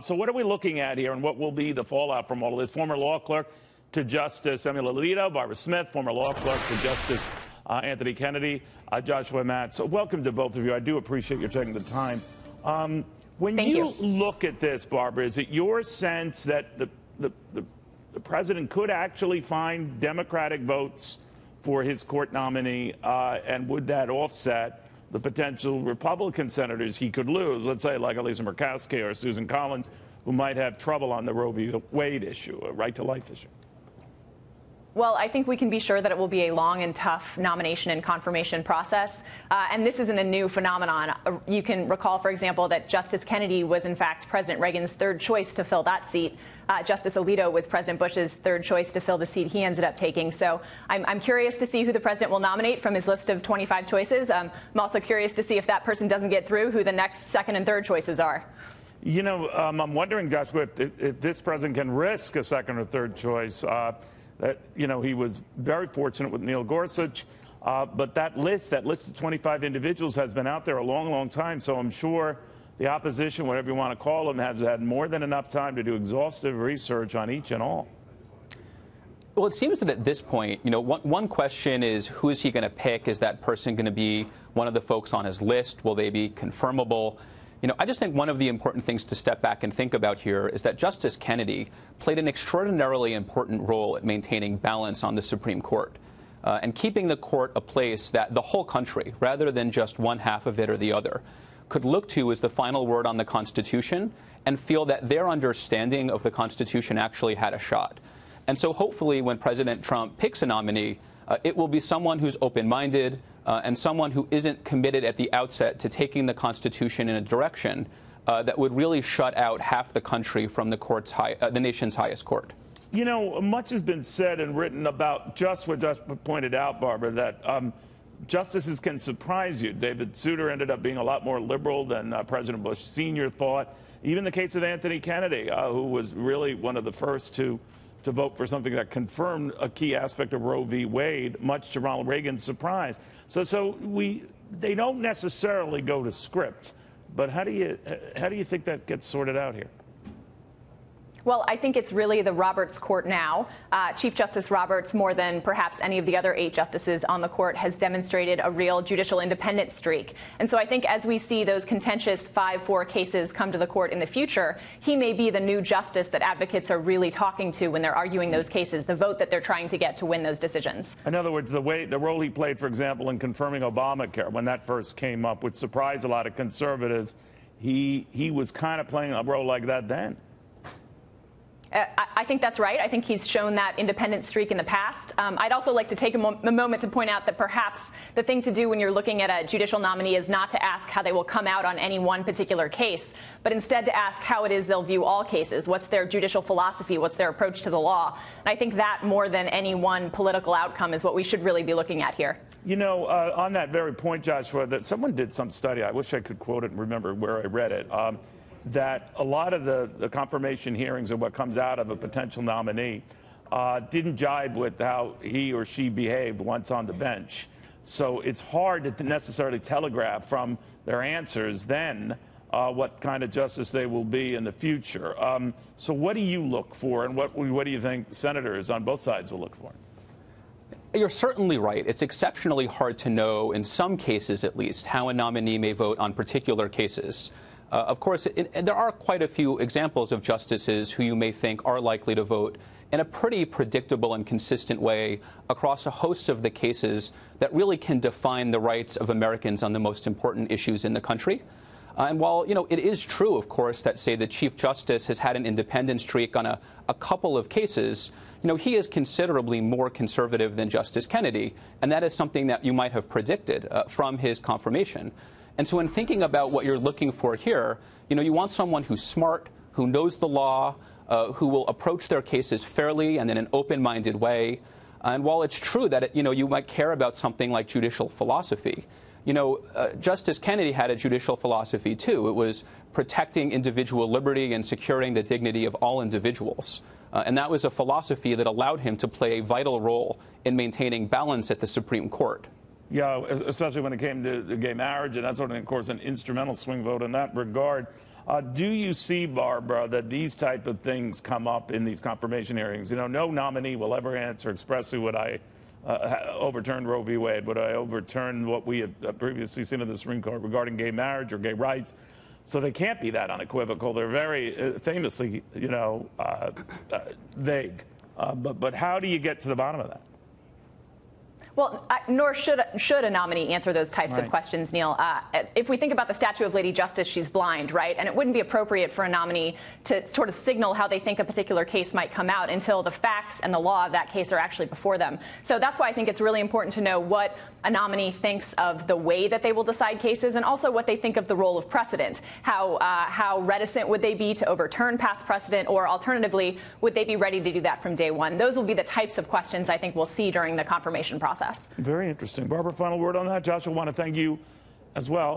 So what are we looking at here, and what will be the fallout from all of this? Former law clerk to Justice Alito, Barbara Smith, former law clerk to Justice Anthony Kennedy, Joshua Matz. So welcome to both of you. I do appreciate you taking the time. When you look at this, Barbara, is it your sense that the president could actually find Democratic votes for his court nominee, and would that offset the potential Republican senators he could lose, let's say like Elisa Murkowski or Susan Collins, who might have trouble on the Roe v. Wade issue, a right-to-life issue? Well, I think we can be sure that it will be a long and tough nomination and confirmation process. And this isn't a new phenomenon. You can recall, for example, that Justice Kennedy was, in fact, President Reagan's third choice to fill that seat. Justice Alito was President Bush's third choice to fill the seat he ended up taking. So I'm curious to see who the president will nominate from his list of 25 choices. I'm also curious to see if that person doesn't get through, who the next second and third choices are. You know, I'm wondering, Joshua, if this president can risk a second or third choice. That, you know, he was very fortunate with Neil Gorsuch, but that list of 25 individuals has been out there a long, long time. So I'm sure the opposition, whatever you want to call them, has had more than enough time to do exhaustive research on each and all. Well, it seems that at this point, you know, one question is, who is he going to pick? Is that person going to be one of the folks on his list? Will they be confirmable? You know, I just think one of the important things to step back and think about here is that Justice Kennedy played an extraordinarily important role at maintaining balance on the Supreme Court and keeping the court a place that the whole country, rather than just one half of it or the other, could look to as the final word on the Constitution and feel that their understanding of the Constitution actually had a shot. And so hopefully when President Trump picks a nominee, it will be someone who's open-minded and someone who isn't committed at the outset to taking the Constitution in a direction that would really shut out half the country from the nation's highest court. You know, much has been said and written about just what Josh pointed out, Barbara, that justices can surprise you. David Souter ended up being a lot more liberal than President Bush Sr. thought. Even the case of Anthony Kennedy, who was really one of the first to vote for something that confirmed a key aspect of Roe v. Wade, much to Ronald Reagan's surprise. So they don't necessarily go to script, but how do you think that gets sorted out here? Well, I think it's really the Roberts court now. Chief Justice Roberts, more than perhaps any of the other 8 justices on the court, has demonstrated a real judicial independence streak. And so I think as we see those contentious 5-4 cases come to the court in the future, he may be the new justice that advocates are really talking to when they're arguing those cases, the vote that they're trying to get to win those decisions. In other words, the role he played, for example, in confirming Obamacare, when that first came up, would surprise a lot of conservatives. He was kind of playing a role like that then. I think that's right. I think he's shown that independent streak in the past. I'd also like to take a moment to point out that perhaps the thing to do when you're looking at a judicial nominee is not to ask how they will come out on any one particular case, but instead to ask how it is they'll view all cases. What's their judicial philosophy? What's their approach to the law? And I think that more than any one political outcome is what we should really be looking at here. You know, on that very point, Joshua, that someone did some study. I wish I could quote it and remember where I read it. That a lot of the confirmation hearings and what comes out of a potential nominee didn't jibe with how he or she behaved once on the bench. So it's hard to necessarily telegraph from their answers then what kind of justice they will be in the future. So what do you look for, and what do you think senators on both sides will look for? You're certainly right. It's exceptionally hard to know, in some cases at least, how a nominee may vote on particular cases. Of course, there are quite a few examples of justices who you may think are likely to vote in a pretty predictable and consistent way across a host of the cases that really can define the rights of Americans on the most important issues in the country. And while, you know, it is true, of course, that, say, the Chief Justice has had an independent streak on a couple of cases, you know, he is considerably more conservative than Justice Kennedy, and that is something that you might have predicted from his confirmation. And so in thinking about what you're looking for here, you know, you want someone who's smart, who knows the law, who will approach their cases fairly and in an open-minded way. And while it's true that, you know, you might care about something like judicial philosophy, you know, Justice Kennedy had a judicial philosophy, too. It was protecting individual liberty and securing the dignity of all individuals. And that was a philosophy that allowed him to play a vital role in maintaining balance at the Supreme Court. Yeah, especially when it came to gay marriage, and that's sort of, of course, an instrumental swing vote in that regard. Do you see, Barbara, that these type of things come up in these confirmation hearings? You know, no nominee will ever answer expressly would I overturn Roe v. Wade, would I overturn what we had previously seen in the Supreme Court regarding gay marriage or gay rights. So they can't be that unequivocal. They're very famously, you know, vague. But how do you get to the bottom of that? Well, nor should a nominee answer those types of questions, Neil. If we think about the statue of Lady Justice, she's blind, right? And it wouldn't be appropriate for a nominee to sort of signal how they think a particular case might come out until the facts and the law of that case are actually before them. So that's why I think it's really important to know what a nominee thinks of the way that they will decide cases and also what they think of the role of precedent. How reticent would they be to overturn past precedent, or alternatively, would they be ready to do that from day one? Those will be the types of questions I think we'll see during the confirmation process. Very interesting. Barbara, final word on that. Joshua, I want to thank you as well.